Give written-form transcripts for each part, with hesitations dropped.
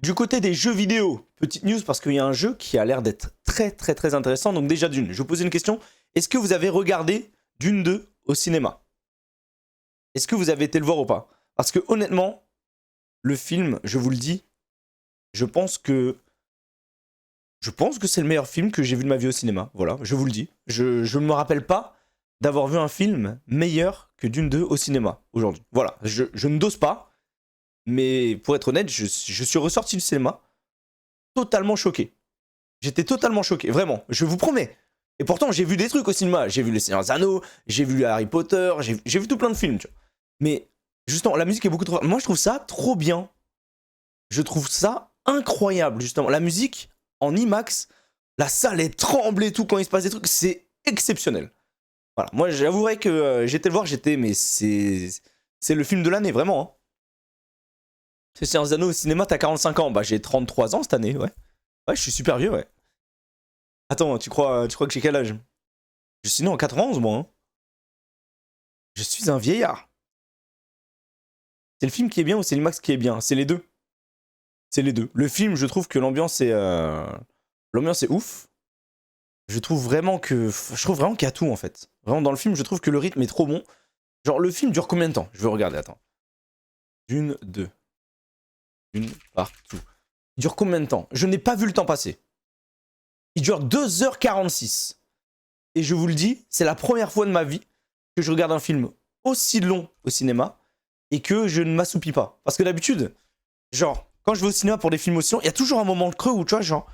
Du côté des jeux vidéo, petite news parce qu'il y a un jeu qui a l'air d'être très intéressant. Donc déjà d'une, je vous posais une question. Est-ce que vous avez regardé Dune 2 au cinéma? Est-ce que vous avez été le voir ou pas? Parce que honnêtement, le film, je vous le dis, je pense que c'est le meilleur film que j'ai vu de ma vie au cinéma. Voilà, je vous le dis. Je ne me rappelle pas d'avoir vu un film meilleur que Dune 2 au cinéma aujourd'hui. Voilà, je ne dose pas. Mais pour être honnête, je suis ressorti du cinéma totalement choqué. J'étais totalement choqué, vraiment, je vous promets. Et pourtant, j'ai vu des trucs au cinéma. J'ai vu Les Seigneurs des Anneaux, j'ai vu Harry Potter, j'ai vu tout plein de films, tu vois. Mais justement, la musique est beaucoup trop... Moi, je trouve ça trop bien. Je trouve ça incroyable, justement. La musique, en IMAX, la salle est tremble et tout quand il se passe des trucs. C'est exceptionnel. Voilà, moi, j'avouerais que j'étais le voir, mais c'est le film de l'année, vraiment, hein. C'est Seigneurs des Anneaux au cinéma, t'as 45 ans. Bah, j'ai 33 ans cette année, ouais. Ouais, je suis super vieux, ouais. Attends, tu crois que j'ai quel âge? Je suis né en 91, moi. Hein. Je suis un vieillard. C'est le film qui est bien ou c'est l'IMAX qui est bien? C'est les deux. C'est les deux. Le film, je trouve que l'ambiance est ouf. Je trouve vraiment qu'il y a tout, en fait. Vraiment, dans le film, je trouve que le rythme est trop bon. Genre, le film dure combien de temps? Je vais regarder, attends. Dune 2. Dune partout. Il dure combien de temps? Je n'ai pas vu le temps passer. Il dure 2h46. Et je vous le dis, c'est la première fois de ma vie que je regarde un film aussi long au cinéma et que je ne m'assoupis pas. Parce que d'habitude, genre, quand je vais au cinéma pour des films aussi longs, il y a toujours un moment creux où, tu vois, genre,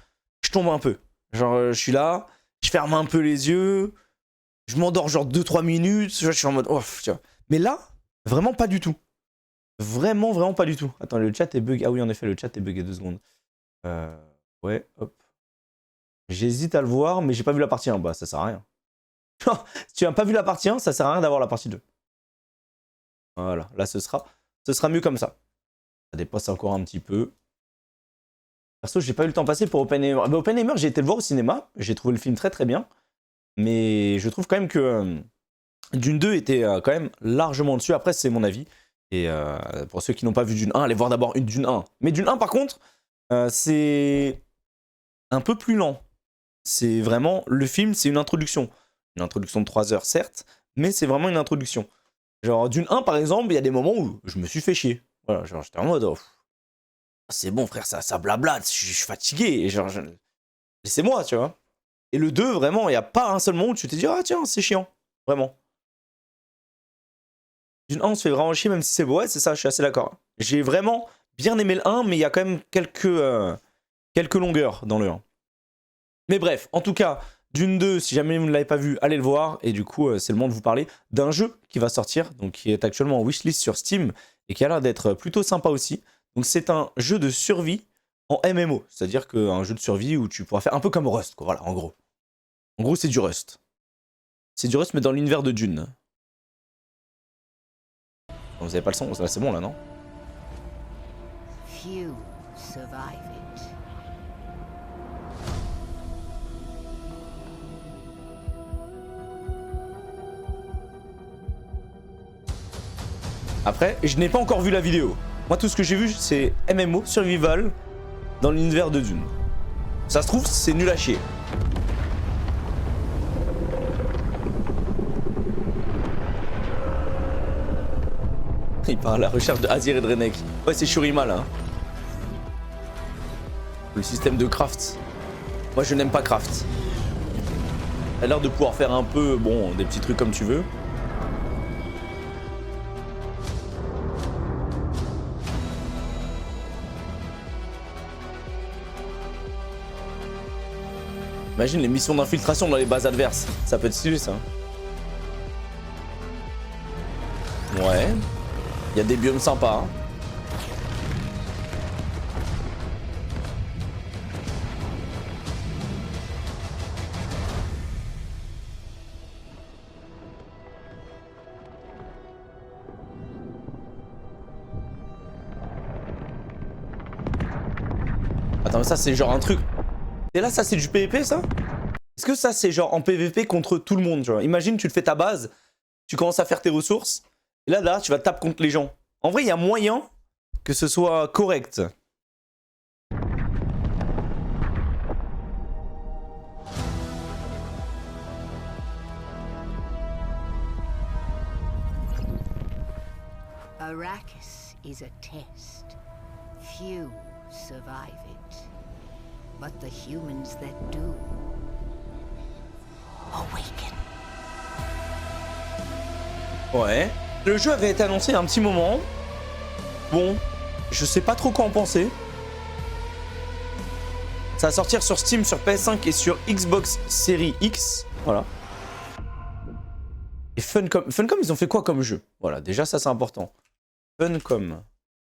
je tombe un peu. Genre, je suis là, je ferme un peu les yeux, je m'endors genre 2-3 minutes, je suis en mode, oh, tu vois. Mais là, vraiment pas du tout. Vraiment pas du tout. Attends, le chat est bug. Ah oui, en effet, le chat est bugué 2 secondes. Ouais, hop. J'hésite à le voir, mais j'ai pas vu la partie 1. Bah, ça sert à rien. Si tu n'as pas vu la partie 1, ça sert à rien d'avoir la partie 2. Voilà, là, ce sera mieux comme ça. Ça dépasse encore un petit peu. Perso, j'ai pas eu le temps passé pour Oppenheimer. Bah, Oppenheimer, j'ai été le voir au cinéma. J'ai trouvé le film très bien. Mais je trouve quand même que Dune 2 était quand même largement dessus. Après, c'est mon avis. Et pour ceux qui n'ont pas vu Dune 1, allez voir d'abord Dune 1. Mais Dune 1, par contre, c'est un peu plus lent. C'est vraiment... Le film, c'est une introduction. Une introduction de 3 heures, certes, mais c'est vraiment une introduction. Genre, Dune 1, par exemple, il y a des moments où je me suis fait chier. Voilà, genre, j'étais en mode... Oh, c'est bon, frère, ça blablate, je suis fatigué. Et genre, laissez-moi, tu vois. Et le 2, vraiment, il n'y a pas un seul moment où tu te dis, ah tiens, c'est chiant. Vraiment. Dune 1, on se fait vraiment chier, même si c'est beau. Ouais, c'est ça, je suis assez d'accord. J'ai vraiment bien aimé le 1, mais il y a quand même quelques longueurs dans le 1. Mais bref, en tout cas, Dune 2, si jamais vous ne l'avez pas vu, allez le voir. Et du coup, c'est le moment de vous parler d'un jeu qui va sortir, donc qui est actuellement en wishlist sur Steam, et qui a l'air d'être plutôt sympa aussi. Donc c'est un jeu de survie en MMO, c'est-à-dire qu'un jeu de survie où tu pourras faire un peu comme Rust, quoi, voilà, en gros. En gros, c'est du Rust. C'est du Rust, mais dans l'univers de Dune. Vous avez pas le son? C'est bon là, non? Few survive it. Après, je n'ai pas encore vu la vidéo. Moi, tout ce que j'ai vu, c'est MMO, Survival, dans l'univers de Dune. Ça se trouve, c'est nul à chier. Il part à la recherche de Azir et Drenek. Ouais, c'est Shurima, là. Le système de craft. Moi, je n'aime pas craft. T'as l'air de pouvoir faire un peu, bon, des petits trucs comme tu veux. Imagine les missions d'infiltration dans les bases adverses. Ça peut être stylé, ça. Ouais. Il y a des biomes sympas. Hein. Attends, mais ça, c'est genre un truc... Et là, ça, c'est du PVP, ça? Est-ce que ça, c'est genre en PVP contre tout le monde, tu vois? Imagine, tu te fais ta base, tu commences à faire tes ressources, et là, tu vas taper contre les gens. En vrai, il y a moyen que ce soit correct. Arrakis is a test. Few survive it. But the humans that do awaken. Ouais. Le jeu avait été annoncé il y a un petit moment. Bon, je sais pas trop quoi en penser. Ça va sortir sur Steam, sur PS5 et sur Xbox Series X. Voilà. Et Funcom, ils ont fait quoi comme jeu? Voilà, déjà ça c'est important. Funcom.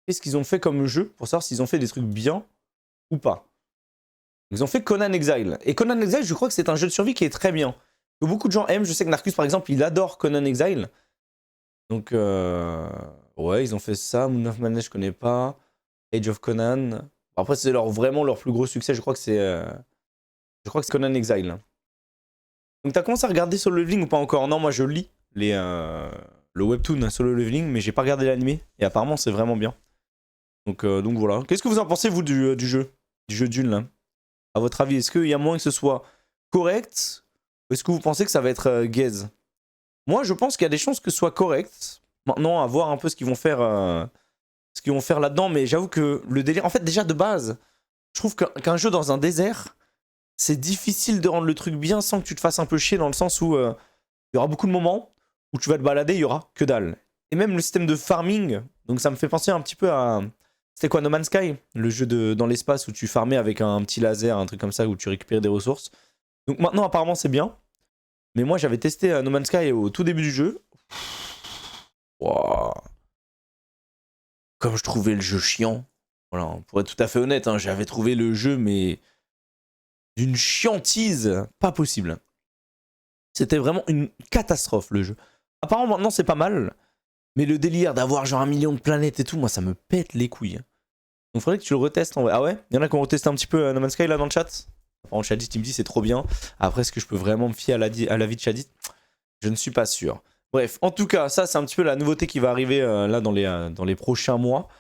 Qu'est-ce qu'ils ont fait comme jeu pour savoir s'ils ont fait des trucs bien ou pas? Ils ont fait Conan Exile. Et Conan Exile, je crois que c'est un jeu de survie qui est très bien. Que beaucoup de gens aiment. Je sais que Narcus, par exemple, il adore Conan Exile. Donc, ouais, ils ont fait ça. Moon of Madness, je connais pas. Age of Conan. Bon, après, c'est vraiment leur plus gros succès. Je crois que c'est Conan Exile. Donc, t'as commencé à regarder Solo Leveling ou pas encore? Non, moi, je lis le webtoon Solo Leveling, mais j'ai pas regardé l'animé. Et apparemment, c'est vraiment bien. Donc voilà. Qu'est-ce que vous en pensez, vous, du jeu? Du jeu Dune, là? À votre avis, est-ce qu'il y a moyen que ce soit correct? Ou est-ce que vous pensez que ça va être gaze? Moi, je pense qu'il y a des chances que ce soit correct. Maintenant, à voir un peu ce qu'ils vont faire, là-dedans. Mais j'avoue que le délire... En fait, déjà, de base, je trouve qu'un jeu dans un désert, c'est difficile de rendre le truc bien sans que tu te fasses un peu chier, dans le sens où il y aura beaucoup de moments où tu vas te balader, il y aura que dalle. Et même le système de farming, donc ça me fait penser un petit peu à... C'était quoi, No Man's Sky? Le jeu dans l'espace où tu farmais avec un petit laser, un truc comme ça, où tu récupérais des ressources. Donc maintenant, apparemment, c'est bien. Mais moi, j'avais testé No Man's Sky au tout début du jeu. Wow. Comme je trouvais le jeu chiant. Voilà, pour être tout à fait honnête, hein, j'avais trouvé le jeu, mais d'une chiantise pas possible. C'était vraiment une catastrophe, le jeu. Apparemment, maintenant, c'est pas mal. Mais le délire d'avoir genre 1 million de planètes et tout, moi, ça me pète les couilles. Donc, faudrait que tu le retestes en vrai. Ah ouais? Il y en a qui ont retesté un petit peu No Man's Sky là dans le chat? Par contre, Shadit, il me dit c'est trop bien. Après, est-ce que je peux vraiment me fier à l'avis de Shadit? Je ne suis pas sûr. Bref, en tout cas, ça, c'est un petit peu la nouveauté qui va arriver là dans les prochains mois.